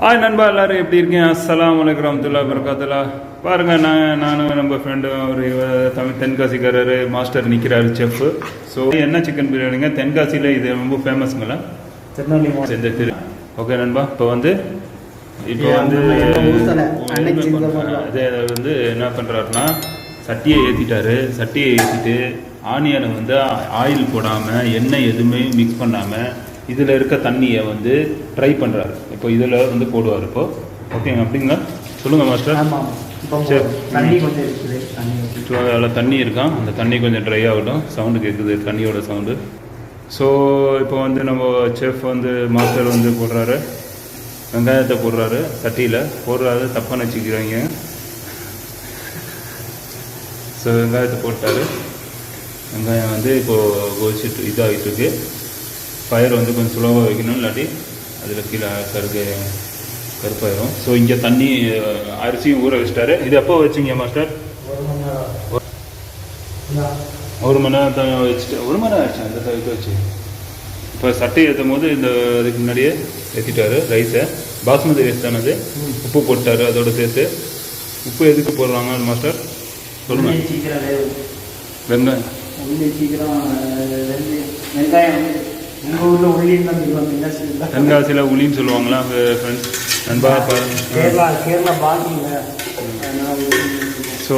Hi நண்பா, எல்லோரும் எப்படி இருக்கீங்க? அஸ்ஸலாமு அலைக்கும் வரஹ்மத்துல்லாஹி வபரகாத்துஹ். பாருங்கள், நானும் நம்ம ஃப்ரெண்டும் ஒரு தமிழ் தென்காசிக்காரர் மாஸ்டர் நிற்கிறாரு, செஃப். ஸோ என்ன சிக்கன் பிரியாணிங்க, தென்காசியில் இது ரொம்ப ஃபேமஸுங்களா? செஞ்ச திரு. ஓகே நண்பா, இப்போ வந்து அதே வந்து என்ன பண்ணுறாருன்னா, சட்டியை ஏற்றிட்டாரு. சட்டியை ஏற்றிட்டு ஆனியனை வந்து ஆயில் போடாமல், எண்ணெய் எதுவுமே மிக்ஸ் பண்ணாமல், இதில் இருக்க தண்ணியை வந்து ட்ரை பண்ணுறாரு. இப்போ இதில் வந்து போடுவார். இப்போ ஓகேங்க, அப்படிங்களா? சொல்லுங்கள் மாஸ்டர். சரி, தண்ணி கொஞ்சம் இருக்குது. அதில் தண்ணி இருக்கான், அந்த தண்ணி கொஞ்சம் ட்ரை ஆகட்டும். சவுண்டு கேட்குது, தண்ணியோட சவுண்டு. ஸோ இப்போ வந்து நம்ம செஃப் வந்து மாஸ்டர் வந்து போடுறாரு, வெங்காயத்தை போடுறாரு. சட்டியில் போடுறாரு, தப்பாக வச்சுக்கிறாங்க. ஸோ வெங்காயத்தை போட்டார். வெங்காயம் வந்து இப்போது கொதிச்சுட்டு இதாகிட்டு இருக்கு. ஃபயர் வந்து கொஞ்சம் ஸ்லோவாக வைக்கணும், இல்லாட்டி அதில் கீழே கருப்பாயிரும். ஸோ இங்கே தண்ணி அரிசியும் ஊற வச்சிட்டாரு. இது எப்போ வச்சிங்க மாஸ்டர்? 1 மணி நேரம் வச்சுட்டு 1 மணி நேரம் ஆயிடுச்சு அந்த இது வச்சு. இப்போ சட்டை ஏற்றும் போது இந்த இதுக்கு முன்னாடியே ஏற்றிட்டாரு ரைஸை. பாஸ்மதி ரைஸ் தானே அது. உப்பு போட்டார் அதோடு சேர்த்து. உப்பு எதுக்கு போடுறாங்க மாஸ்டர் சொல்லுங்கள். வெங்காயம் தென்காசியில் உளின்னு சொல்லுவாங்களா ஃப்ரெண்ட்ஸ்? நண்பா ஸோ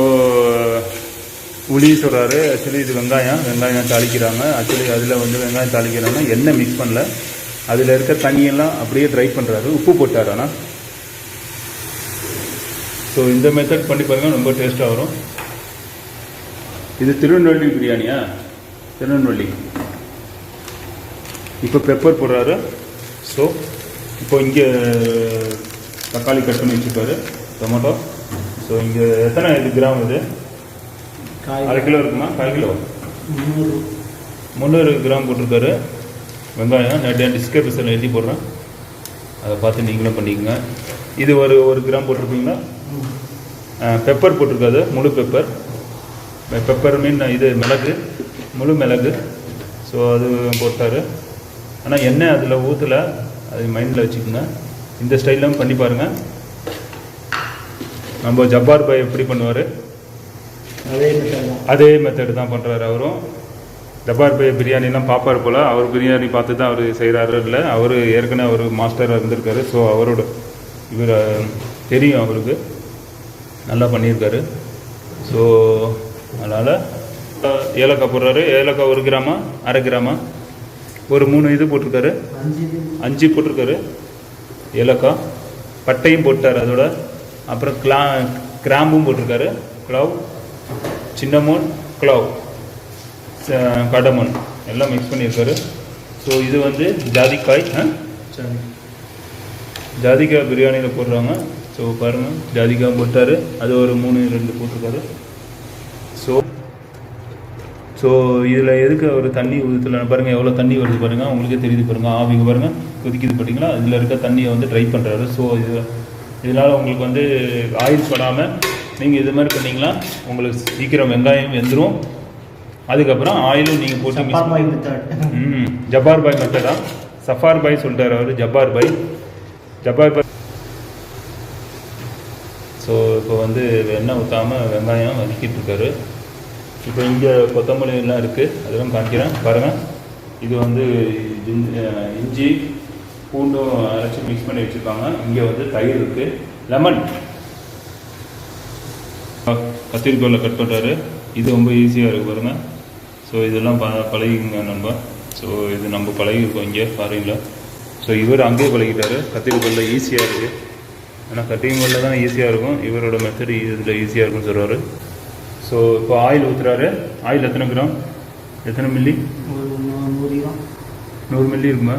உளி சொல்கிறாரு. ஆக்சுவலி இது வெங்காயம் தாளிக்கிறாங்க. ஆக்சுவலி அதில் வந்து வெங்காயம் தாளிக்கிறாங்க, எண்ணெய் மிக்ஸ் பண்ணல. அதில் இருக்க தண்ணியெல்லாம் அப்படியே ட்ரை பண்ணுறாரு. உப்பு போட்டார். ஆனால் ஸோ இந்த மெத்தட் பண்ணி பாருங்கள், ரொம்ப டேஸ்ட்டாக வரும். இது திருநெல்வேலி பிரியாணியா? திருநெல்வேலி. இப்போ பெப்பர் போடுறாரு. ஸோ இப்போ இங்கே தக்காளி கட் பண்ணி வச்சுருக்காரு, டொமேட்டோ. ஸோ இங்கே எத்தனை கிராம் இது? 1/2 கிலோ இருக்குமா? 1/4 கிலோ 300 கிராம் போட்டிருக்காரு. வெங்காயம் நான் டிஸ்கிரிப்ஷனில் எழுதி போடுறேன், அதை பார்த்து நீங்களும் பண்ணிக்கோங்க. இது ஒரு கிராம் போட்டிருப்பீங்களா? பெப்பர் போட்டிருக்காது, முழு பெப்பர். பெப்பர் மீன் இது மிளகு, முழு மிளகு. ஸோ அது போட்டார். ஆனால் எண்ணெய் அதில் ஊற்றலை, அது மைண்டில் வச்சுக்கோங்க. இந்த ஸ்டைலும் பண்ணி பாருங்கள். நம்ம ஜப்பார் பாய் எப்படி பண்ணுவார், அதே மெத்தடு தான் பண்ணுறாரு அவரும். ஜப்பார் பாய் பிரியாணிலாம் பார்ப்பார் போல். அவர் பிரியாணி பார்த்து தான் அவர் செய்கிறாரு. இல்லை, அவர் ஏற்கனவே அவர் மாஸ்டராக இருந்திருக்காரு. ஸோ அவரோட இவர் தெரியும், அவருக்கு நல்லா பண்ணியிருக்காரு. ஸோ அதனால் ஏலக்காய் போடுறாரு. ஏலக்காய் 1 கிராமா 1/2 கிராமா ஒரு 3 இது போட்டிருக்காரு, 5 போட்டிருக்காரு ஏலக்காய். பட்டையும் போட்டார் அதோட. அப்புறம் கிராம்பும் போட்டிருக்காரு, க்ளவ், சின்னமோன், க்ளவ், கடமன் எல்லாம் மிக்ஸ் பண்ணியிருக்காரு. ஸோ இது வந்து ஜாதிக்காய் பிரியாணியில் போடுறாங்க. ஸோ பாருங்கள், ஜாதிக்காய் போட்டார். அது ஒரு 3-2 போட்டிருக்காரு. ஸோ இதில் எதுக்கு ஒரு தண்ணி ஊற்றல பாருங்கள், எவ்வளோ தண்ணி வருது பாருங்கள், உங்களுக்கே தெரியுது பாருங்கள். ஆவிங்க பாருங்கள், கொதிக்குது பார்த்தீங்களா? இதில் இருக்க தண்ணியை வந்து ட்ரை பண்ணுறாரு. ஸோ இதனால் உங்களுக்கு வந்து ஆயில் படாமல் நீங்கள் இது மாதிரி பண்ணிங்கன்னா உங்களுக்கு சீக்கிரம் வெங்காயம் வெந்துடும். அதுக்கப்புறம் ஆயிலும் நீங்கள் போட்டு ஜப்பார் பாய் மெத்தடா? சஃபார் பாய் சொல்லிட்டார் அவர், ஜப்பார் பாய். ஸோ இப்போ வந்து எண்ணெய் ஊற்றாமல் வெங்காயம் வதக்கிட்டு இருக்காரு. இப்போ இங்கே கொத்தமல்லி எல்லாம் இருக்குது, அதெல்லாம் காமிக்கிறேன் பாருங்கள். இது வந்து இஞ்சி பூண்டும் அரைச்சி மிக்ஸ் பண்ணி வச்சுருக்காங்க. இங்கே வந்து தயிர் இருக்குது, லெமன், கத்திரிக்கோலில் கட் பண்ணுறாரு. இது ரொம்ப ஈஸியாக இருக்குது பாருங்கள். ஸோ இதெல்லாம் பழகிங்க நம்ம. ஸோ இது நம்ம பழகிருக்கோம் இங்கே ஃபாரினில். ஸோ இவர் அங்கேயே பழகிட்டார். கத்திரிக்கோலில் ஈஸியாக இருக்குது, ஆனால் கட்டிங்கோலில் தான் ஈஸியாக இருக்கும். இவரோட மெத்தட் இதில் ஈஸியாக இருக்குன்னு சொல்கிறாரு. ஸோ இப்போ ஆயில் ஊற்றுறாரு. ஆயில் எத்தனை கிராம், எத்தனை மில்லி? 100 மில்லி இருக்குமா?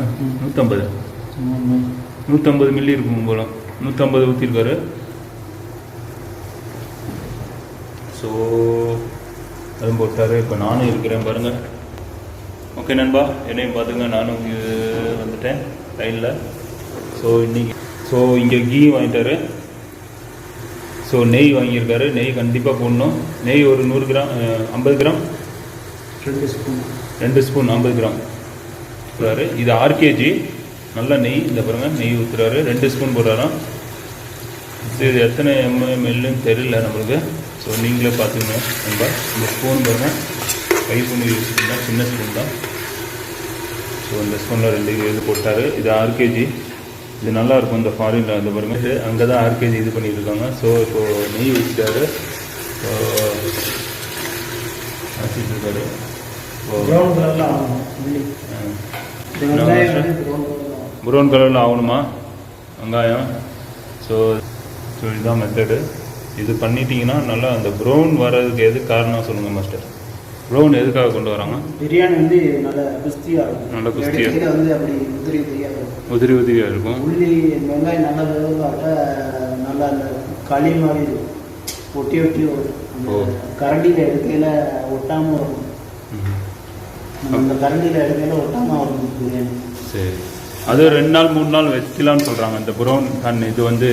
150 மில்லி இருக்கும் போல. 150 ஊற்றிருக்காரு. ஸோ அதுவும் போட்டார். இப்போ நானும் இருக்கிறேன் பாருங்கள். ஓகே நண்பா, என்னையும் பார்த்துங்க, நானும் வந்துட்டேன் லைனில். ஸோ இங்கே கீ வாங்கிட்டாரு. ஸோ நெய் வாங்கியிருக்காரு. நெய் கண்டிப்பாக போடணும். நெய் ஒரு 100 கிராம் 50 கிராம் 2 ஸ்பூன் 50 கிராம். இது RKG. நல்லா நெய் இந்த பாருங்க நெய் ஊற்றுறாரு 2 ஸ்பூன் போடுறாராம். இது எத்தனை எம்எல்ன்னு தெரியல நம்மளுக்கு. ஸோ நீங்களே பார்த்துக்கங்க நண்பா. இந்த ஸ்பூன் பாருங்கள் கை ஸ்பூன் யூஸ் பண்ணால் சின்ன ஸ்பூன் தான். ஸோ இந்த ஸ்பூனில் 2 இது போட்டார். இது 6 kg. இது நல்லாயிருக்கும் இந்த ஃபாரினில் அந்த பாருங்க. அங்கே தான் 6 kg இது பண்ணியிருக்காங்க. ஸோ இப்போது நெய் வச்சுட்டாரு. ஸோ வச்சுட்ருக்காரு. ப்ரௌன் கலரில் ஆகணுமா வெங்காயம்? ஸோ இதுதான் மெத்தடு. இது பண்ணிட்டீங்கன்னா நல்லா அந்த ப்ரௌன் வர்றதுக்கு எது காரணம் சொல்லுங்கள் மாஸ்டர்? ப்ரௌன் எதுக்காக கொண்டு வராங்க? பிரியாணி வந்து நல்ல குஸ்தியாக இருக்கும். நல்ல குஸ்தியாக வந்து அப்படி உதிரியாக இருக்கும். உள்ளி வெங்காயம் நல்லா வேகாட்ட நல்லா அந்த களி மாதிரி ஒட்டி ஒட்டி வரும். கரண்டியில் எடுக்கையில் ஒட்டாமல் இருக்கும். அந்த கரண்டியில் எடுக்கையில் ஒட்டாமல் வரும் பிரியாணி. சரி, அது 2 நாள் 3 நாள் வைக்கலான்னு சொல்கிறாங்க. இந்த ப்ரௌன் இது வந்து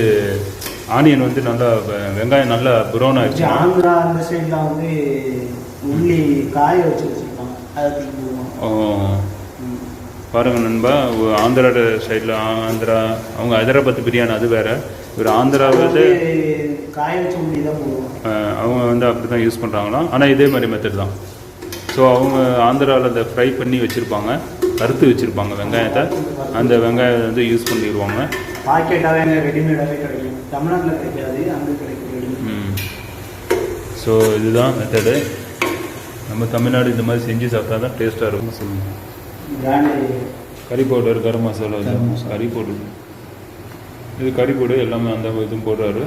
ஆனியன் வந்து நல்லா வெங்காயம் நல்லா ப்ரௌன் ஆகிடுச்சு. ஆந்திரா அந்த சைட்லாம் வந்து உள்ளி காய வச்சு வச்சுருப்பாங்க. அதை பாருங்க நண்பா, ஆந்திரா சைடில் ஆந்திரா அவங்க ஹைதராபாத் பிரியாணி அது வேறு. இவர் ஆந்திரா வந்து காய வச்சு உள்ளி தான் போடுவாங்க. அவங்க வந்து அப்படி தான் யூஸ் பண்ணுறாங்களாம். ஆனால் இதே மாதிரி மெத்தட் தான். ஸோ அவங்க ஆந்திராவில் அந்த ஃப்ரை பண்ணி வச்சுருப்பாங்க, கருத்து வச்சுருப்பாங்க வெங்காயத்தை. அந்த வெங்காயம் வந்து யூஸ் பண்ணிடுவாங்க. பாக்கெட்டாகவே ரெடிமேடாகவே கிடைக்கும். தமிழ்நாட்டில் கிடைக்காது, அங்கே கிடைக்கும் ரெடிமேட். ஸோ இதுதான் மெத்தடு. நம்ம தமிழ்நாடு இந்த மாதிரி செஞ்சு சாப்பிட்டா தான் டேஸ்ட்டாக இருக்கும். சொல்லுங்கள். கறி பவுடர், கரம் மசாலா, கறி பவுடர், இது கறி பவுடர் எல்லாமே அந்த இதுவும் போடுறாரு.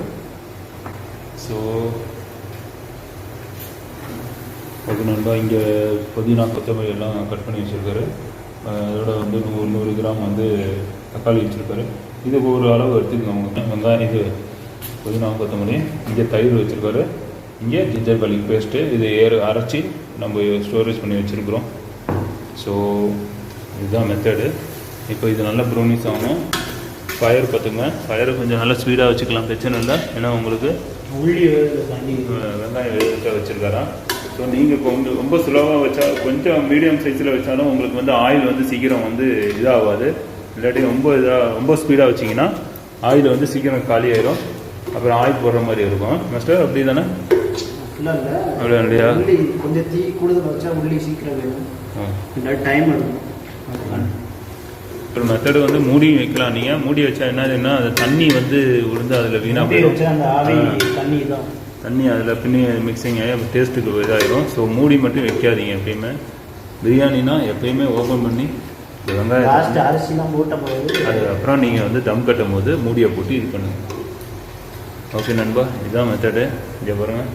ஸோ அது நண்பா இங்கே புதினா கொத்தமல்லி எல்லாம் கட் பண்ணி வச்சுருக்காரு. அதோட வந்து 100 கிராம் வந்து தக்காளி வச்சுருக்காரு. இது ஒரு அளவு எடுத்துக்கோங்க. வெங்காயம், இது புதினா கொத்தமல்லி, இங்கே தயிர் வச்சுருக்காரு, இங்கே ஜிஞ்சர் கார்லிக் பேஸ்ட்டு, இது அரைச்சி நம்ம ஸ்டோரேஜ் பண்ணி வச்சுருக்குறோம். ஸோ இதுதான் மெத்தடு. இப்போ இது நல்லா ப்ரௌனிஸ் ஆகணும். ஃபயர் பார்த்துங்க, ஃபயரை கொஞ்சம் நல்லா ஸ்பீடாக வச்சுக்கலாம், பிரச்சனை இல்லை. ஏன்னா உங்களுக்கு உள்ளி வெங்காயம் வேக வச்சுருக்காரா. ஸோ நீங்கள் கொஞ்சம் ரொம்ப ஸ்லோவாக வச்சா, கொஞ்சம் மீடியம் சைஸில் வச்சாலும் உங்களுக்கு வந்து ஆயில் வந்து சீக்கிரம் வந்து இதாகாது. இல்லாட்டி ரொம்ப ஸ்பீடாக வச்சிங்கன்னா ஆயில் வந்து சீக்கிரம் காலி ஆயிரும். அப்புறம் ஆயில் போடுற மாதிரி இருக்கும் மாஸ்டர். அப்படி தானே? அப்படியா இல்லையா? கொஞ்சம் தீ கூடுதல் வச்சா உள்ளி சீக்கிரம் வேணும், டைம் எடுக்கும். ஒரு மெத்தடு வந்து மூடியும் வைக்கலாம். நீங்கள் மூடி வச்சா என்னதுன்னா அது தண்ணி வந்து விழுந்து அதில் வீணாக போயிடும். தண்ணி அதில் பின்னி மிக்சிங் ஆகி அப்போ டேஸ்ட்டுக்கு இதாகிடும். ஸோ மூடி மட்டும் வைக்காதீங்க எப்பயுமே. பிரியாணினா எப்பயுமே ஓப்பன் பண்ணி வெங்காயம் அரிசிலாம் போட்ட போது அதுக்கப்புறம் நீங்கள் வந்து தம் கட்டும் போது மூடியை போட்டு இது பண்ணுங்கள். ஓகே நண்பா, இதுதான் மெத்தடு. இங்கே பாருங்கள்,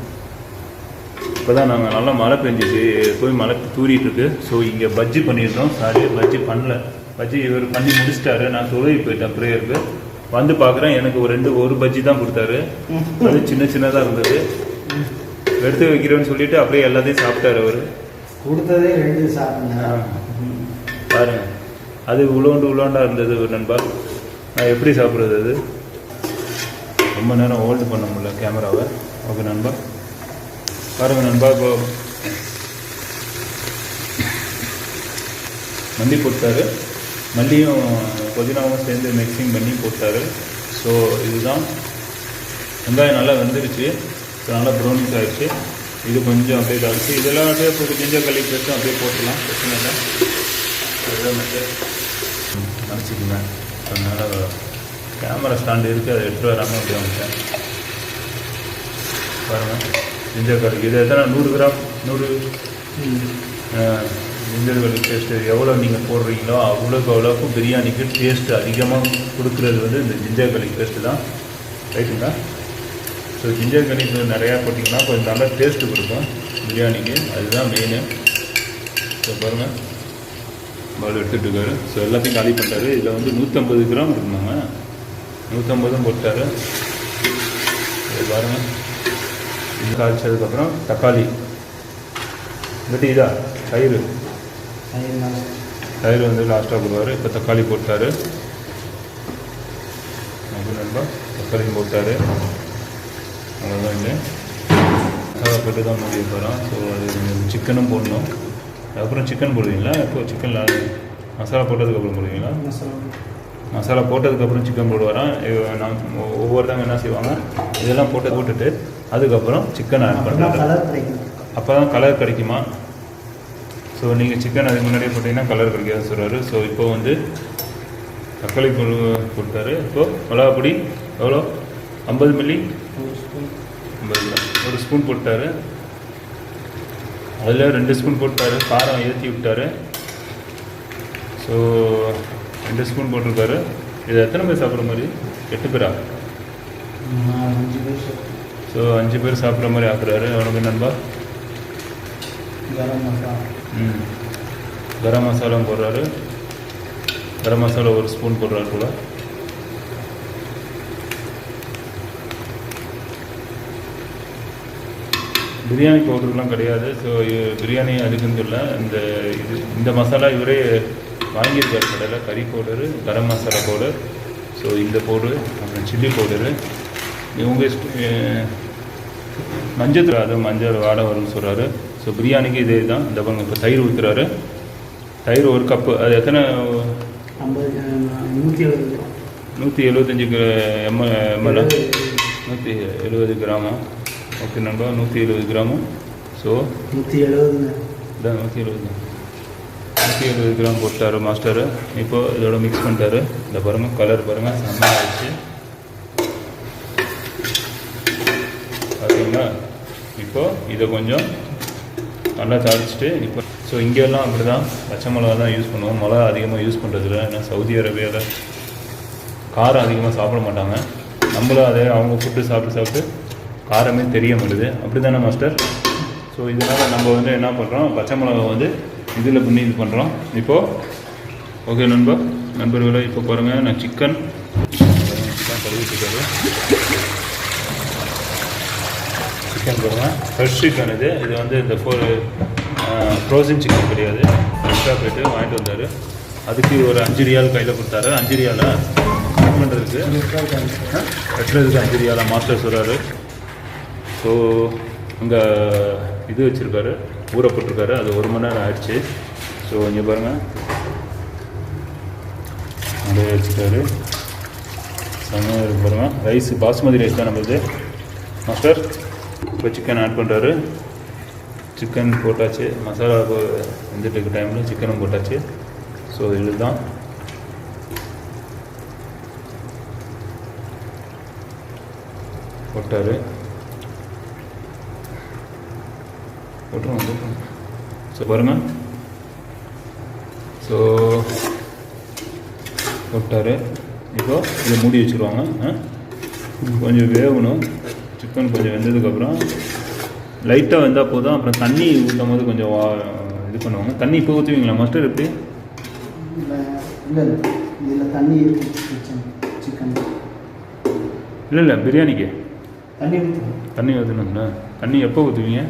இப்போ தான் நாங்கள் நல்லா மழை பெஞ்சிச்சு, போய் மழை தூரிட்டுருக்கு. ஸோ இங்கே பஜ்ஜி பண்ணியிருந்தோம். சாரி, பஜ்ஜி பண்ணல. பஜ்ஜி இவர் பண்ணி முடிச்சிட்டாரு. நான் தொழுகி போயிட்டேன் ப்ரேயருக்கு. வந்து பார்க்குறேன், எனக்கு ஒரு பஜ்ஜி தான் கொடுத்தாரு. அது சின்னதாக இருந்தது. எடுத்து வைக்கிறேன்னு சொல்லிட்டு அப்படியே எல்லாத்தையும் சாப்பிட்டாரு அவர். கொடுத்ததே 2 சாப்பிட்டேன். பாருங்க, அது உலோண்டாக இருந்தது நண்பா. நான் எப்படி சாப்பிட்றது? அது ரொம்ப நேரம் ஹோல்டு பண்ண முடியல கேமராவை. ஓகே நண்பா, பாருங்கள் நண்பா. இப்போ மல்லி போட்டார், மல்லியும் புதினாவும் சேர்ந்து மிக்சிங் பண்ணி போட்டார். ஸோ இதுதான் வெங்காயம் நல்லா வெந்துருச்சு. ஸோ நல்லா ப்ரௌனிஸ் ஆகிடுச்சு. இது கொஞ்சம் அப்படியே ஆகிடுச்சு. இதெல்லாம் அப்படியே போட்டு ஜிஞ்சர் கார்லிக் பேஸ்ட்டும் அப்படியே போட்டுடலாம், பிரச்சனை இல்லை. இதுதான் மெத்தட். நினச்சிக்கோங்க. அதனால் கேமரா ஸ்டாண்டு இருக்குது, அதை எடுத்துகிட்டு வராமல் அப்படி வந்துட்டேன். பாருங்கள், ஜிஞ்சர் கார்லிக் இது எத்தனை 100 கிராம் 100 ஜிஞ்சர் கார்லிக் பேஸ்ட்டு எவ்வளோ நீங்கள் போடுறீங்களோ அவ்வளோக்கு பிரியாணிக்கு டேஸ்ட்டு அதிகமாக கொடுக்குறது வந்து இந்த ஜிஞ்சர் கார்லிக் பேஸ்ட்டு தான். ரைட்டுங்களா? ஸோ ஜிஞ்சர் கார்லிக் நிறையா போட்டிங்கன்னா கொஞ்சம் நல்லா டேஸ்ட்டு கொடுக்கும் பிரியாணிக்கு. அதுதான் மெயினு. ஸோ பாருங்கள், பால் எடுத்துகிட்டு இருக்காரு. ஸோ எல்லாத்தையும் காலி பண்ணிட்டாரு. இதில் வந்து 150 கிராம் இருந்தாங்க, 150 போட்டார். இது பாருங்கள், இது காய்ச்சதுக்கப்புறம் தக்காளி பட் இதா தயிர் வந்து லாஸ்ட்டாக போடுவார். இப்போ தக்காளி போட்டார். நண்பா தக்காளியும் போட்டார். அவ்வளோதான். இல்லை மசாலா போட்டு தான் மூடி போகிறோம். ஸோ அது சிக்கனும் போடணும். அதுக்கப்புறம் சிக்கன் போடுவீங்களா? இப்போ சிக்கனில் மசாலா போட்டதுக்கப்புறம் போடுவீங்களா? மசாலா போட்டதுக்கப்புறம் சிக்கன் போடுவாராம். நான் ஒவ்வொருத்தவங்க என்ன செய்வாங்க, இதெல்லாம் போட்டுட்டு அதுக்கப்புறம் சிக்கன் ஆட் பண்ணுறாங்க. கலர் கிடைக்கும், அப்போ தான் கலர் கிடைக்குமா. ஸோ நீங்கள் சிக்கன் அதுக்கு முன்னாடியே போட்டிங்கன்னா கலர் கிடைக்காது சொல்கிறாரு. ஸோ இப்போ வந்து தக்காளி போட்டார். இப்போது மிளகாப்பொடி எவ்வளோ, 50 மில்லி, 50 1 ஸ்பூன் போட்டார். அதில் 2 ஸ்பூன் போட்டார். காரம் ஏற்றி விட்டார். ஸோ 2 ஸ்பூன் போட்டிருக்காரு. இது எத்தனை பேர் சாப்பிட்ற மாதிரி? 8 பேரா? 5 பேர். ஸோ 5 பேர் சாப்பிட்ற மாதிரி ஆக்குறாரு. அவனுக்கு நண்பா கரம் மசாலா, கரம் மசாலாவும் போடுறாரு. கரம் மசாலா 1 ஸ்பூன் போடுறாரு போல. பிரியாணி பவுடர்லாம் கிடையாது. ஸோ பிரியாணி அதுக்குன்னு இல்லை. இந்த மசாலா இவரே வாங்கியிருக்காரு கடையில். கறி powder, garam masala powder, so இந்த பவுடரு, அப்புறம் சில்லி பவுடரு. இவங்க மஞ்சள், அது மஞ்சள் வாடை வரும்னு சொல்கிறாரு. ஸோ பிரியாணிக்கு இதே தான். இந்த பாருங்க, இப்போ தயிர் ஊற்றுறாரு. தயிர் 1 கப்பு. அது எத்தனை? 175 ml, 170 கிராமா. ஓகே நண்பா, 170 கிராமு. ஸோ 170 கிராம் போட்டார் மாஸ்டரு. இப்போது இதோட மிக்ஸ் பண்ணிட்டாரு. இந்த பாருங்கள், கலர் பாருங்கள், செம்மையாக ஆயிடுச்சு பார்த்தீங்களா. இப்போது இதை கொஞ்சம் நல்லா தாளிச்சிட்டு இப்போ ஸோ இங்கெல்லாம் அப்படி தான் பச்சை மிளகா தான் யூஸ் பண்ணுவோம். மிளகா அதிகமாக யூஸ் பண்ணுறதில்ல. ஏன்னா சவுதி அரேபியாவில் காரம் அதிகமாக சாப்பிட மாட்டாங்க. நம்மளும் அதே அவங்க ஃபுட்டு சாப்பிட்டு காரமே தெரிய மாட்டுது. அப்படி தானே மாஸ்டர்? ஸோ இதனால் நம்ம வந்து என்ன பண்ணுறோம், பச்சை மிளகா வந்து இதில் பண்ணி இது பண்ணுறோம். இப்போது ஓகே நண்பர்களை, இப்போ பாருங்கள், நான் சிக்கன் கழுவிட்டுருக்காரு. சிக்கன் பாருங்கள், ஃப்ரெஷ் சிக்கன். இது வந்து இந்த ஃப்ரோசன் சிக்கன் கிடையாது. ஃப்ரெஷ்ஷாக போய்ட்டு வாங்கிட்டு வந்தார். அதுக்கு ஒரு 5 ரியால் கையில் கொடுத்தாரு. 5 ரியாலா கட் பண்ணுறதுக்கு, வெட்டுறதுக்கு 5 ரியாலா மாஸ்டர் சொல்கிறாரு. ஸோ அங்கே இது வச்சுருக்காரு, ஊற போட்டிருக்காரு. அது 1 மணி நேரம் ஆயிடுச்சு. ஸோ இங்கே பாருங்கள், அப்படியே வச்சுட்டாரு. செம்மையாக இருக்கு பாருங்கள். ரைஸ் பாஸ்மதி ரைஸ் தான் நம்மளுது மாஸ்டர். இப்போ சிக்கன் ஆட் பண்ணுறாரு. சிக்கன் போட்டாச்சு. மசாலா வந்துட்டு இருக்க டைமில் சிக்கனும் போட்டாச்சு. ஸோ இதுதான் போட்டார். போட்டுருவோம். ஸோ பாருங்கள், ஸோ போட்டார். இப்போது இதை மூடி வச்சுருவாங்க. கொஞ்சம் வேகணும். சிக்கன் கொஞ்சம் வெந்ததுக்கப்புறம் லைட்டாக வெந்தால் போதும். அப்புறம் தண்ணி ஊற்றும் போது கொஞ்சம் இது பண்ணுவாங்க. தண்ணி இப்போ ஊற்றுவீங்களா மாஸ்டர்? எப்படி? இதில் தண்ணி சிக்கன் இல்லை பிரியாணிக்கு தண்ணி ஊற்றணுங்களா? தண்ணி எப்போ ஊற்றுவீங்க?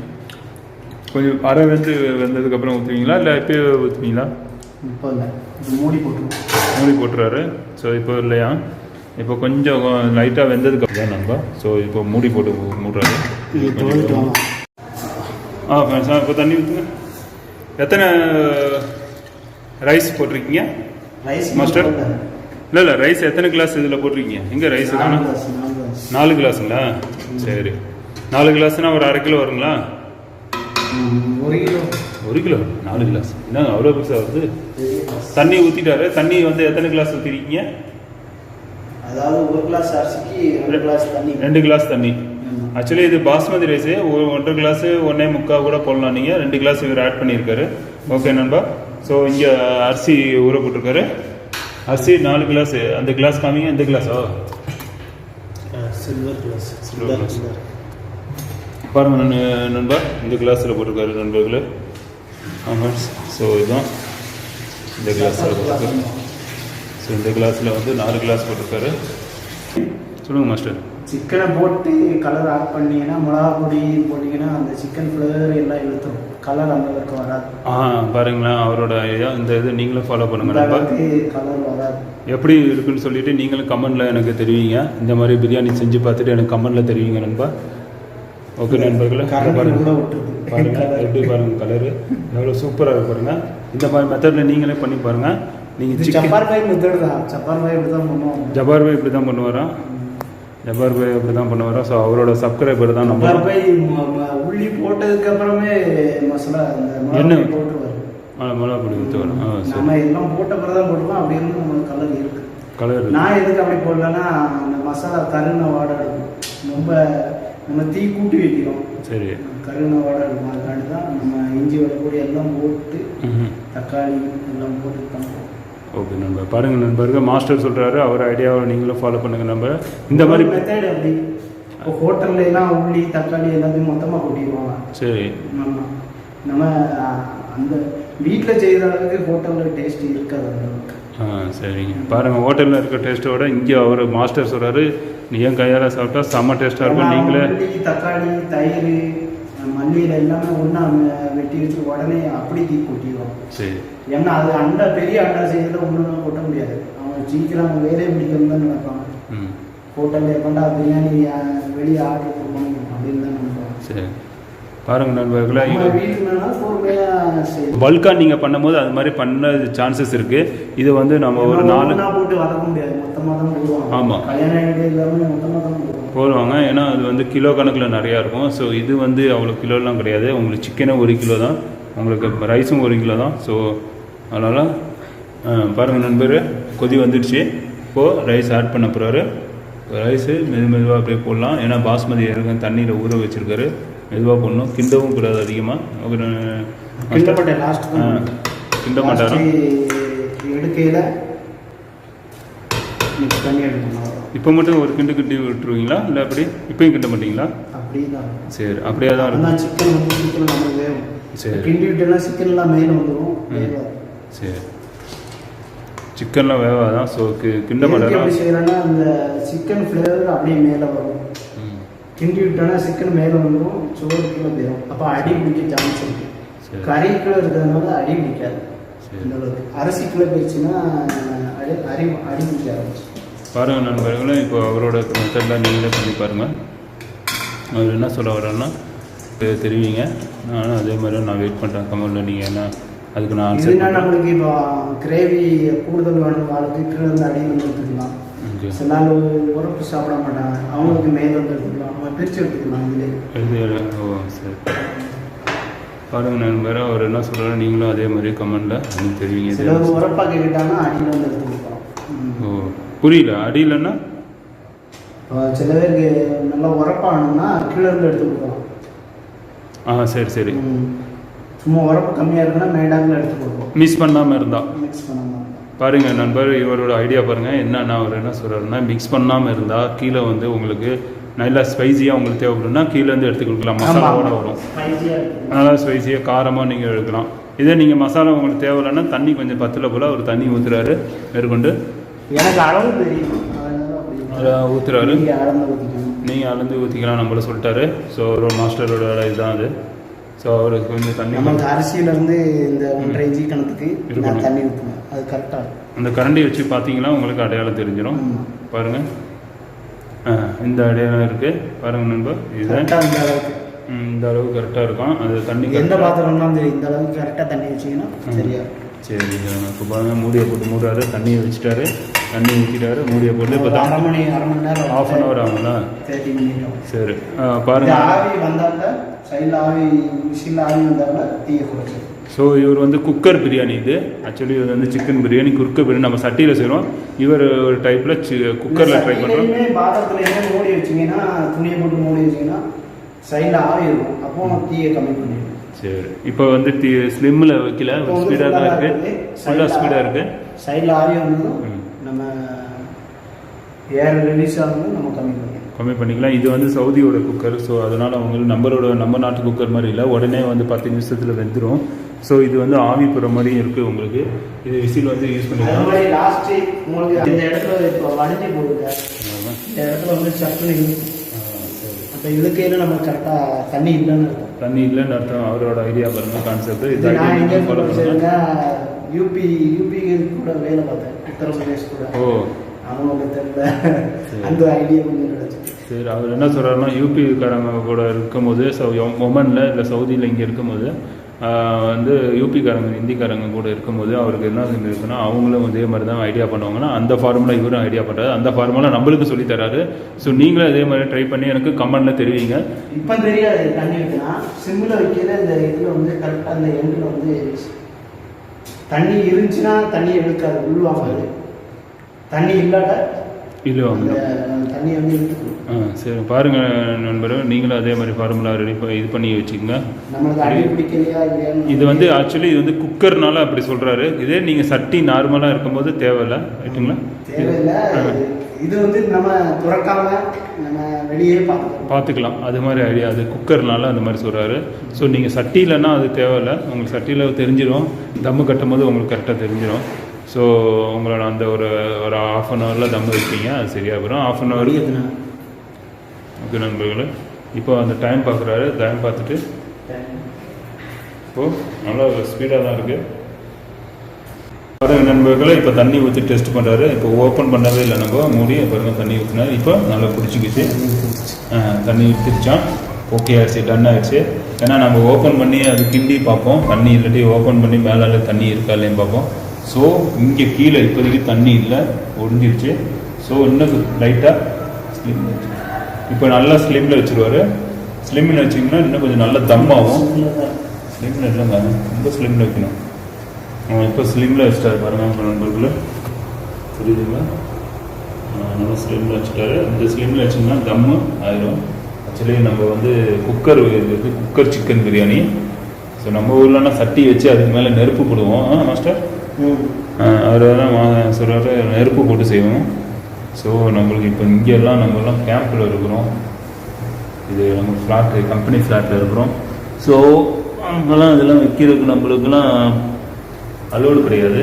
கொஞ்சம் அரை வெந்ததுக்கப்புறம் ஊற்றுவீங்களா, இல்லை எப்போயோ ஊற்றுவீங்களா? இப்போ இல்லை, மூடி போட்டுறாரு. ஸோ இப்போ இல்லையா, இப்போ கொஞ்சம் லைட்டாக வெந்ததுக்கப்புறம் நண்பா. ஸோ இப்போ மூடி போட்டு மூடுறாரு. இப்போ தண்ணி ஊற்றுங்க. எத்தனை ரைஸ் போட்டிருக்கீங்க மாஸ்டர்? இல்லை ரைஸ் எத்தனை கிளாஸ் இதில் போட்டிருக்கீங்க? எங்கே ரைஸ் தானே? 4 கிளாஸுங்களா? சரி, 4 கிளாஸ்னால் ஒரு 1/2 கிலோ வருங்களா? 1 கிலோ 4 கிளாஸ் என்ன அவ்வளோ பெருசாக வருது? தண்ணி ஊற்றிட்டாரு. தண்ணி வந்து எத்தனை கிளாஸ் ஊற்றிருக்கீங்க? அதாவது 1 கிளாஸ் அரிசிக்கு 2 கிளாஸ் தண்ணி. 2 கிளாஸ் தண்ணி. ஆக்சுவலி இது பாஸ்மதி ரைஸு 1.5 கிளாஸு 1.25 கூட போடலாம். நீங்கள் 2 கிளாஸ் இவர் ஆட் பண்ணியிருக்காரு. ஓகே நண்பா. ஸோ இங்கே அரிசி ஊற போட்டிருக்காரு. அரிசி 4 கிளாஸ். அந்த கிளாஸ் காமிங்க. எந்த கிளாஸா? Silver glass. பாருங்க நண்பா, இந்த கிளாஸில் போட்டிருக்காரு நண்பர்களே. ஆமாம். ஸோ இதுதான் இந்த கிளாஸில் போட்டிருக்காரு. ஸோ இந்த கிளாஸில் வந்து 4 கிளாஸ் போட்டிருக்காரு. சொல்லுங்கள் மாஸ்டர். சிக்கனை போட்டு கலர் ஆட் பண்ணிங்கன்னா, மிளகா பொடி போட்டிங்கன்னா அந்த சிக்கன் ஃப்ளேவர் எல்லாம் இழுத்துரும். கலர் அந்த அளவுக்கு வராது. பாருங்களேன், அவரோட இந்த இது நீங்களும் ஃபாலோ பண்ணுங்க. கலர் வராது. எப்படி இருக்குன்னு சொல்லிட்டு நீங்களும் கமெண்டில் எனக்கு தெரிவிங்க. இந்த மாதிரி பிரியாணி செஞ்சு பார்த்துட்டு எனக்கு கமெண்டில் தெரிவிங்க நண்பா. ஓகே நண்பர்களே, பாருங்கள் எப்படி பாருங்கள் கலரு எவ்வளோ சூப்பராக இருக்கு பாருங்கள். இந்த மாதிரி மெத்தடில் நீங்களே பண்ணி பாருங்கள். நீங்கள் ஜப்பார் பாய் மெத்தட் தான். ஜப்பார் பாய் இப்படி தான் பண்ணுவாங்க. ஜபார் பாய் இப்படி தான் பண்ணுவாரா? ஜபார் பாய் அப்படி தான் பண்ணுவாரா? ஸோ அவரோட சப்ஸ்கிரைபர் தான் நம்ம. ஜப்பார் பாய் உள்ளி போட்டதுக்கு அப்புறமே மசாலா அந்த என்ன போட்டுருவாரு. மிளகா பொடி ஊற்றுவார். நம்ம எல்லாம் போட்ட பிறகு தான் போட்டுருவோம். அப்படி இருந்து நம்மளுக்கு கலர் இருக்கு. கலர் நான் எதுக்கு அப்படி போடலன்னா அந்த மசாலா கருண வாடை இருக்கும். ரொம்ப நம்ம தீ கூட்டி வைக்கிறோம். சரி. கருண வாடை இருக்கும். அதுக்காண்டி தான் நம்ம இஞ்சி வரக்கூடிய எல்லாம் போட்டு தக்காளி எல்லாம் போட்டு பண்ணுறோம். ஓகே நண்பர், பாருங்கள் நண்பருக்கு மாஸ்டர் சொல்கிறாரு, அவர் ஐடியாவை நீங்களும் ஃபாலோ பண்ணுங்கள். நம்ம இந்த மாதிரி மெத்தட் அப்படி இப்போ ஹோட்டல்லாம் உள்ளி தக்காளி எல்லாத்தையும் மொத்தமாக கொட்டிடுவாங்க. சரி. நம்ம அந்த வீட்டில் செய்கிற அளவுக்கு ஹோட்டலில் டேஸ்ட் இருக்காது அந்த அளவுக்கு. சரிங்க. பாருங்கள், ஹோட்டலில் இருக்க டேஸ்ட்டோட இங்கே அவர் மாஸ்டர் சொல்கிறாரு, நீ ஏன் கையால் சாப்பிட்டா செம்ம டேஸ்ட்டாக இருக்கும். நீங்களே தக்காளி தயிர் மல்லியில் எல்லாமே ஒன்றா வெட்டி வச்சு உடனே அப்படி தீ கொட்டிடுவோம். சரி. ஏன்னா அது அண்டா பெரிய அண்டா செய்யறதுல ஒன்றும் கொட்ட முடியாது. அவங்க சீக்கிரம் வேலையை பிடிக்கணும் தான் நினைப்பாங்க. ஹோட்டலில் கொண்டா பிரியாணி வெளியே ஆர்டர் கொடுக்கணும் அப்படின்னு தான் நினைப்பாங்க. சரி. பாருங்கள் நண்பர்களே, வீட்டுக்கு பல்காக நீங்கள் பண்ணும்போது அது மாதிரி பண்ண சான்சஸ் இருக்குது. இது வந்து நம்ம ஒரு 4 போட்டு வளர்க்க முடியாது. மொத்தமாக தான் போடுவாங்க. ஆமாம், கல்யாணம் எல்லாமே மொத்தமாக தான் போடுவாங்க. ஏன்னா அது வந்து கிலோ கணக்கில் நிறையா இருக்கும். ஸோ இது வந்து அவ்வளோ கிலோலாம் கிடையாது. உங்களுக்கு சிக்கனும் 1 கிலோ தான், உங்களுக்கு ரைஸும் 1 கிலோ தான். ஸோ அதனால் பாருங்கள் நண்பர், கொதி வந்துடுச்சு. இப்போது ரைஸ் ஆட் பண்ண போகிறாரு. ரைஸு மெதுவாக அப்படியே போடலாம். ஏன்னா பாஸ்மதி இறங்க தண்ணியில் ஊற வச்சுருக்காரு. மெதுவாக போடணும், கிண்டவும் கூடாது அதிகமாக. ஒரு கிண்ட மாட்டாரா? எடுக்கையில் மிக்ஸ் பண்ணி எடுக்கணும். இப்போ மட்டும் ஒரு கிண்டி விட்டுருவீங்களா, இல்லை அப்படி இப்போயும் கிண்ட மாட்டீங்களா? அப்படியே தான். சரி, அப்படியே தான் இருக்கும். சிக்கன் வந்து சிக்கன் நமக்கு வேகும். சரி. கிண்டி விட்டுனா சிக்கன்லாம் மேலே வந்துடும். சரி, சிக்கன்லாம் வேவாதான். ஸோ கிண்ட மாட்டாரா? எப்படி செய்யறேன்னா அந்த சிக்கன் ஃப்ளேவர் அப்படியே மேலே வரும். கிண்டி விட்டோன்னா சிக்கன் மேலே வந்துடும், சோறுக்குள்ள போயிடும். அப்போ அடி பிடிக்க சான்ஸ் இருக்கு. கறிக்குள்ள இருக்கிறதுனால அடி பிடிக்காது. இந்த அளவுக்கு அரிசிக்குள்ள போயிடுச்சுன்னா அடி பிடிக்க ஆரம்பிச்சு. பாருங்கள் நண்பர்களே, இப்போ அவரோட மெத்தடில் நீங்களே பண்ணி பாருங்கள். அவர் என்ன சொல்ல வர்றேன்னா தெரிவிங்க. நானும் அதே மாதிரி நான் வெயிட் பண்ணுறேன் கமெண்டில். நீங்கள் என்ன அதுக்கு நான் இதுனா நம்மளுக்கு இப்போ கிரேவி கூடுதல் வேணும், வாழ்க்கை கீழே இருந்து அடியில் வந்து எடுத்துக்கலாம். சில நாள் உரப்பு சாப்பிட மாட்டாங்க, அவங்களுக்கு மேலே வந்து எடுத்துக்கலாம். நம்ம பிரித்து எடுத்துக்கலாம். இதுலேயே ஓ சரி. பாருங்கள் நண்பர், அவர் என்ன சொல்கிறாரு நீங்களும் அதே மாதிரி கமெண்டில் எனக்கு தெரிவிங்க. சில உரப்பாக கேட்டாங்கன்னா அடியில் வந்து எடுத்துக்கலாம். ஓ புரியல, அடியிலன்னா சில பேருக்கு நல்லா உரப்பாகணும்னா கீழே இருந்து எடுத்து கொடுக்கலாம். சரி சரி. சும்மா உரப்பு கம்மியாக இருக்குன்னா மேடாங்கில் எடுத்து கொடுப்போம். மிக்ஸ் பண்ணாமல் இருந்தால். மிக்ஸ் பண்ணாமல் பாருங்கள் நண்பர், இவரோட ஐடியா பாருங்கள். என்னன்னா அவர் என்ன சொல்கிறாருன்னா, மிக்ஸ் பண்ணாமல் இருந்தால் கீழே வந்து உங்களுக்கு நல்லா ஸ்பைஸியாக உங்களுக்கு தேவைப்படும்னா கீழேருந்து எடுத்து கொடுக்கலாம். மசாலாவோட வரும், நல்லா ஸ்பைஸியாக காரமாக நீங்கள் எடுக்கலாம். இதே நீங்கள் மசாலா உங்களுக்கு தேவையில்லைன்னா தண்ணி கொஞ்சம் பத்தில் போல் அவர் தண்ணி ஊற்றுறாரு. மேற்கொண்டு எனக்கு அளவு தெரியும், அதை ஊற்றுறாரு. நீங்கள் அளந்து ஊற்றிக்கலாம் நம்மள சொல்லிட்டாரு. ஸோ ஒரு மாஸ்டரோட இதுதான் அது. ஸோ அவருக்கு கொஞ்சம் தண்ணி, நமக்கு அரிசியிலேருந்து இந்த 1.5 இன்ச்சி கணத்துக்கு தண்ணி ஊற்றணும். அது கரெக்டாக அந்த கரண்டி வச்சு பார்த்தீங்கன்னா உங்களுக்கு அடையாளம் தெரிஞ்சிடும். பாருங்கள், இந்த அடையாளம் இருக்குது பாருங்கள் நண்பர். இதுதான் இந்த அளவுக்கு கரெக்டாக இருக்கும். அது தண்ணி எந்த பாத்திரம்லாம் தெரியும். இந்த அளவுக்கு கரெக்டாக தண்ணி வச்சிங்கன்னா சரியா. சரி, இப்போ பாருங்கள், மூடியை போட்டு மூடுறாரு. தண்ணியை வச்சுட்டாரு, தண்ணி ஊற்றிட்டாரு, மூடியை போட்டு. இப்போ அரை மணி நேரம், ½ hour ஆகுங்களா? 30 minutes. சரி, பாருங்கள். ஆவி வந்தாங்க சைடில் ஆவி மிஷினில் ஆவி வந்தாங்க தீயை குறைச்சி. ஸோ இவர் வந்து குக்கர் பிரியாணி. இது ஆக்சுவலி இது வந்து சிக்கன் பிரியாணி, குக்கர் பிரியாணி நம்ம சட்டியில் செய்கிறோம். இவர் ஒரு டைப்பில் குக்கரில் ட்ரை பண்ணுறோம். பாத்திரத்தில் என்ன மூடி வச்சிங்கன்னா, துணியை போட்டு மூடி வச்சிங்கன்னா சைடில் ஆவி இருக்கும். அப்போ தீயை கம்மி பண்ணிடுவோம். சரி, இப்போ வந்து ஸ்லிம்மில் வைக்கல, ஸ்பீடாக தான் இருக்குது, ஃபுல்லாக ஸ்பீடாக இருக்குது. சைடில் ஆவி வந்ததும் நம்ம ஏர் ரிலீஸ் ஆகும்போது நம்ம கம்மி பண்ணிக்கலாம். இது வந்து சவுதியோட குக்கர். ஸோ அதனால் அவங்களுக்கு நம்ம நாட்டு குக்கர் மாதிரி இல்லை, உடனே வந்து 10 நிமிஷத்தில் வெந்துடும். ஸோ இது வந்து ஆவி போகிற மாதிரியும் இருக்குது உங்களுக்கு. இது விசில் வந்து யூஸ் பண்ணிக்கலாம். லாஸ்ட்டு உங்களுக்கு இந்த இடத்துல இப்போ வடிஞ்சு போடுங்க. இந்த இடத்துல வந்து சட்டுன்னு அப்போ இழுக்கையில் நம்ம கரெக்டாக தண்ணி இல்லைன்னு அர்த்தம். அவரோட ஐடியா பாருங்கள், கான்செப்ட். இது நான் எங்கே ஃபாலோ பண்ணுறேன். யூபி கூட வேலை பார்த்தேன், உத்தரப்பிரதேஷ் கூட. ஓ, அவங்க தெரியல அந்த ஐடியா கொஞ்சம் கிடச்சி. சரி, அவர் என்ன சொல்கிறாருன்னா, யூபிக்காரங்க கூட இருக்கும்போது ஒமனில் இல்லை சவுதியில் இங்கே இருக்கும்போது வந்து யூபிக்காரங்க ஹிந்திக்காரங்க கூட இருக்கும்போது அவருக்கு என்ன இருக்குன்னா அவங்களும் இதே மாதிரி தான் ஐடியா பண்ணுவாங்கன்னா அந்த ஃபார்முலா இவரும் ஐடியா பண்ணுறாரு, அந்த ஃபார்முலா நம்மளுக்கு சொல்லி தராரு. ஸோ நீங்களும் இதே மாதிரி ட்ரை பண்ணி எனக்கு கமெண்ட்ல தெரிவிங்க. இப்போ தெரியாது தண்ணி வைக்கலாம் சிம்மில் வைக்கிற இந்த இதில் வந்து கரெக்டாக அந்த எண்டில் வந்து தண்ணி இருந்துச்சுன்னா தண்ணி எடுக்காது உள்வாங்காது, தண்ணி இல்லாட்ட இல்லை வாங்க தண்ணி வந்து இழுத்துக்கணும். சரி பாருங்கள் நண்பர்கள், நீங்களும் அதே மாதிரி ஃபார்முலா ரெடி இது பண்ணி வச்சுக்கோங்க. நம்மளுக்கு அடி பிடிக்கலையா இல்லையான்னு இது வந்து ஆக்சுவலி இது வந்து குக்கர்னால அப்படி சொல்கிறாரு. இதே நீங்கள் சட்டி நார்மலாக இருக்கும்போது தேவையில்லை ரைட்டுங்களா? தேவையில்லை. இது வந்து நம்ம துறக்காம நம்ம வெளியே பார்த்துக்கலாம் அது மாதிரி ஐடியா. அது குக்கர்னால அந்த மாதிரி சொல்கிறாரு. ஸோ நீங்கள் சட்டியிலன்னா அது தேவையில்லை, உங்களுக்கு சட்டியில் தெரிஞ்சிடும், தம்மு கட்டும் போது உங்களுக்கு கரெக்டாக தெரிஞ்சிடும். ஸோ உங்களோட அந்த ஒரு 1/2 ஹவரில் தம்மு வைப்பீங்க, அது சரியாக வரும். 1/2 ஹவர் ஓகே நண்பர்களே. இப்போ அந்த டைம் பார்க்குறாரு, டைம் பார்த்துட்டு இப்போது நல்லா ஸ்பீடாக தான் இருக்குது பாருங்கள் நண்பர்களே. இப்போ தண்ணி ஊற்றி டெஸ்ட் பண்ணுறாரு. இப்போ ஓப்பன் பண்ணவே இல்லை, நம்ம மூடி பாருங்கள் தண்ணி ஊற்றினார். இப்போ நல்லா பிடிச்சிக்கிச்சு, தண்ணி ஊற்றிச்சான், ஓகே ஆயிடுச்சு, டன் ஆகிடுச்சு. ஏன்னா நம்ம ஓப்பன் பண்ணி அது கிண்டி பார்ப்போம், தண்ணி இல்லாட்டி ஓப்பன் பண்ணி மேலே தண்ணி இருக்கா இல்லைன்னு பார்ப்போம். ஸோ இங்கே கீழே இப்போதைக்கு தண்ணி இல்லை, ஒடிஞ்சிருச்சு. ஸோ இன்னும் லைட்டாக ஸ்லிம் இப்போ நல்லா ஸ்லிம்மில் வச்சுருவார். ஸ்லிம்மில் வச்சிங்கன்னா இன்னும் கொஞ்சம் நல்லா தம் ஆகும். ஸ்லிம்மில் இல்லைங்க, ரொம்ப ஸ்லிம்மில் வைக்கணும். இப்போ ஸ்லிம்மில் வச்சுட்டாரு பாருங்கள் நண்பர்களே, புரியுதுங்களா? நல்லா ஸ்லிம்மில் வச்சுட்டாரு. இந்த ஸ்லிம்மில் வச்சிங்கன்னா தம்மு ஆயிரும். ஆக்சுவலி நம்ம வந்து குக்கர் இருக்குது, குக்கர் சிக்கன் பிரியாணி. ஸோ நம்ம ஊர்லன்னா சட்டி வச்சு அதுக்கு மேலே நெருப்பு போடுவோம் மாஸ்டர். அவர் தான் சொல்கிறாரு நெருப்பு போட்டு செய்வோம். ஸோ நம்மளுக்கு இப்போ இங்கெல்லாம் நம்மலாம் கேம்பில் இருக்கிறோம், இது நம்ம ஃப்ளாட்டு கம்பெனி ஃப்ளாட்டில் இருக்கிறோம். ஸோ அங்கெல்லாம் இதெல்லாம் வைக்கிறதுக்கு நம்மளுக்கெல்லாம் அலோடு கிடையாது.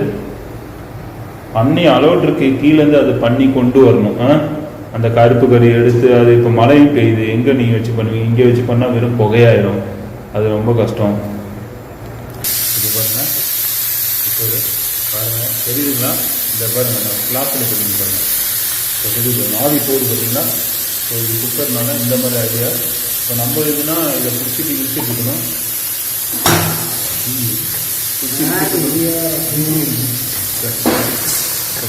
பண்ணி அலோடு இருக்கு, கீழேருந்து அது பண்ணி கொண்டு வரணும். அந்த கருப்பு கறி எடுத்து அது இப்போ மழையும் பெய்யுது, எங்கே நீங்கள் வச்சு பண்ணுவீங்க? இங்கே வச்சு பண்ணால் வெறும் புகையாயிடும், அது ரொம்ப கஷ்டம். இது பாருங்கள், இப்போ பாருங்கள் தெரியுதுங்களா? இந்த பாருங்கள் நான் கிளாஸில் தெரியுது பாருங்கள், இப்போ தெரியுது ஆவி போகுது பார்த்தீங்கன்னா. ஸோ இது குக்கர்னால இந்த மாதிரி ஐடியா. இப்போ நம்ம இதுனா இதை பிடிச்சிட்டு இழுச்சிட்டு இருக்கணும்,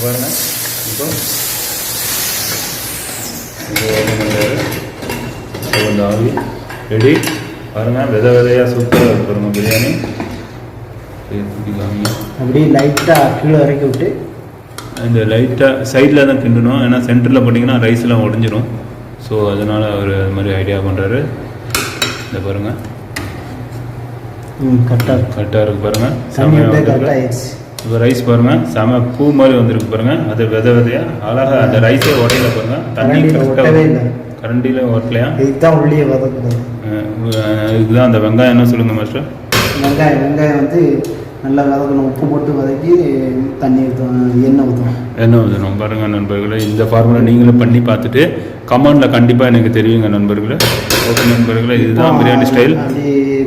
பாருங்க. இப்போ இந்த ஆவி ரெடி பாருங்க, விதையாக சூப்பராக இருக்கு பாருங்க பிரியாணி. அப்படியே லைட்டாக கீழே இறக்கி விட்டு இந்த லைட்டாக சைடில் தான் கிண்டணும், ஏன்னா சென்டரில் போட்டிங்கன்னா ரைஸ்லாம் உடஞ்சிடும். ஸோ அதனால் அவர் அது மாதிரி ஐடியா பண்ணுறாரு. இந்த பாருங்கள் கரெக்டாக இருக்குது பாருங்கள், செமையாக. இப்போ ரைஸ் பாருங்கள் செம பூ மாதிரி வந்திருக்கு பாருங்கள், அது விதையாக அழகாக அந்த ரைஸே உடையில பாருங்கள். தண்ணி கரெக்டாக கரண்டியில் ஒட்டலையா? இதுதான் உள்ளே வதக்குது. இதுதான் அந்த வெங்காயம் என்ன சொல்லுங்கள் மாஸ்டர்? வெங்காயம் வந்து நல்லா வதக்கணும், உப்பு போட்டு வதக்கி தண்ணி ஊற்றணும், எண்ணெய் ஊற்றணும் பாருங்கள் நண்பர்களே. இந்த ஃபார்முலா நீங்களும் பண்ணி பார்த்துட்டு கமெண்டில் கண்டிப்பாக எனக்கு தெரியுங்க நண்பர்களே. ஓகே நண்பர்களே, இதுதான் பிரியாணி ஸ்டைல். அப்படி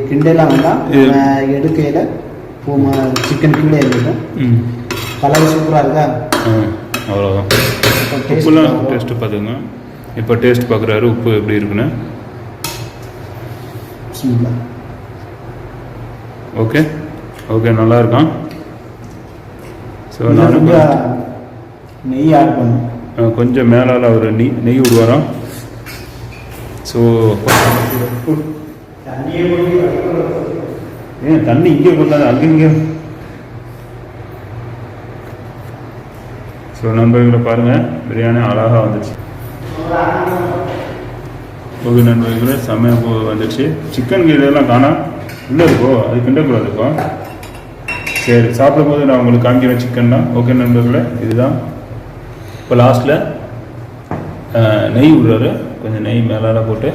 கிண்டெல்லாம் வேண்டாம், எடுக்கையில் சிக்கன் கீழே இருக்கும். கலர் சூப்பராக இருக்கா? அவ்வளோதான். உப்புலாம் டேஸ்ட்டு பார்த்துங்க. இப்போ டேஸ்ட் பார்க்குறாரு உப்பு எப்படி இருக்குன்னு. ஓகே ஓகே நல்லா இருக்கான். ஸோ நான் நெய் ஆட் பண்ணும், கொஞ்சம் மேலால் அவர் நெய் விடுவாராம். ஸோ ஏன் தண்ணி இங்கே கொண்டாது அங்கங்கே. ஸோ நண்பர்களை பாருங்கள், பிரியாணி அழகாக வந்துச்சு. ஓகே நண்பர்களே, செம்மையாக வந்துடுச்சு. சிக்கன் இதெல்லாம் காணா உள்ளே இருக்கோ, அது கிண்டக்கூடாது இப்போ. சரி சாப்பிடும் போது நான் உங்களுக்கு காமிக்கிறேன் சிக்கன் தான். ஓகே நண்பர்களே, இதுதான் இப்போ லாஸ்ட்டில் நெய் விடுறாரு, கொஞ்சம் நெய் மேலால் போட்டு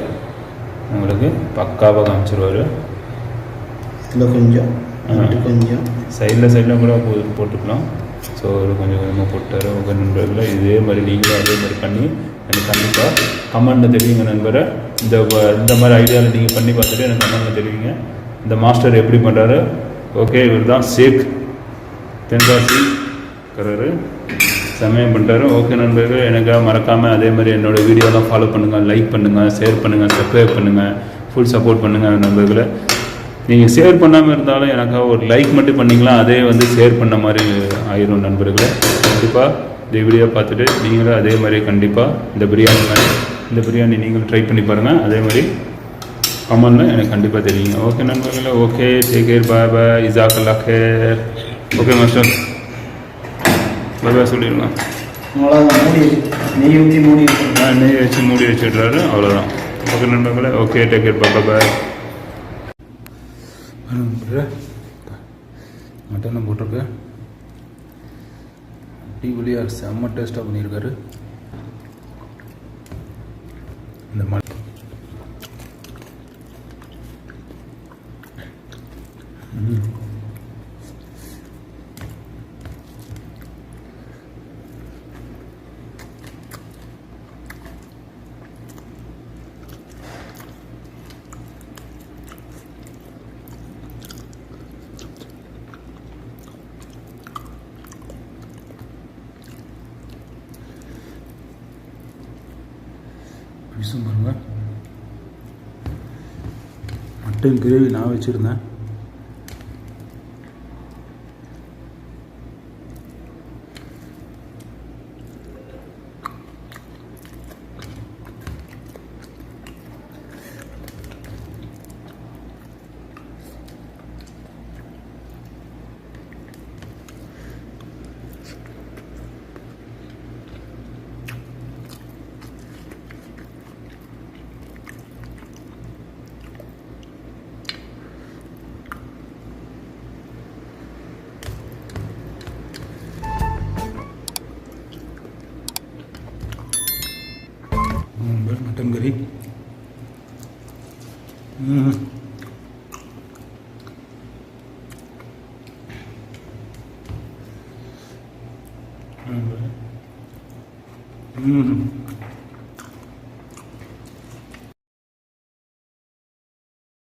உங்களுக்கு பக்காவாக காமிச்சிருவார். இதில் கொஞ்சம் கொஞ்சம் சைடில் கூட போட்டுக்கலாம். ஸோ ஒரு கொஞ்சம் கொஞ்சமாக போட்டார். ஓகே நண்பர்களே, இதே மாதிரி நீங்களும் அதே மாதிரி பண்ணி எனக்கு கண்டிப்பாக கமெண்டில் தெரிவிங்க நண்பரை. இந்த மாதிரி ஐடியாவில் நீங்கள் பண்ணி பார்த்துட்டு எனக்கு கமெண்டில் தெரிவிங்க. இந்த மாஸ்டர் எப்படி பண்ணுறாரு? ஓகே, இவர் தான் ஷேக் தென்காசி கராரு, செம்மையாக பண்ணுறாரு. ஓகே நண்பர்கள், எனக்காக மறக்காமல் அதே மாதிரி என்னோடய வீடியோலாம் ஃபாலோ பண்ணுங்கள், லைக் பண்ணுங்கள், ஷேர் பண்ணுங்கள், சப்ஸ்கிரைப் பண்ணுங்கள், ஃபுல் சப்போர்ட் பண்ணுங்கள் நண்பர்களை. நீங்கள் ஷேர் பண்ணாமல் இருந்தாலும் எனக்காக ஒரு லைக் மட்டும் பண்ணிங்களா, அதே வந்து ஷேர் பண்ண மாதிரி ஆயிரும் நண்பர்களே. கண்டிப்பாக இந்த வீடியோ பார்த்துட்டு நீங்களும் அதே மாதிரி கண்டிப்பாக இந்த பிரியாணி நீங்களும் ட்ரை பண்ணி பாருங்கள். அதே மாதிரி கமெண்ட்டில் எனக்கு கண்டிப்பாக தெரியுங்க. ஓகே நண்பர்களே, ஓகே, டேக் கேர், பாய் பாய், இசாக்கல்லா கேர். ஓகே மாஸ்டர், பாய் பாய் சொல்லிடுங்க. அவ்வளோதான், மூடி நெய் ஊற்றி மூடி நெய் வச்சு மூடி வச்சுடுறாரு, அவ்வளோதான். ஓகே நண்பர்களே, ஓகே, டேக் கேர், பாய் பாய். மட்டன் போட்டிருக்கேன், அடிபொலியாக செம்ம டேஸ்ட்டாக பண்ணியிருக்காரு. இந்த பீஸும் பாருங்க. மட்டன் கிரேவி நான் வச்சுருந்தேன். மட்டன் கறி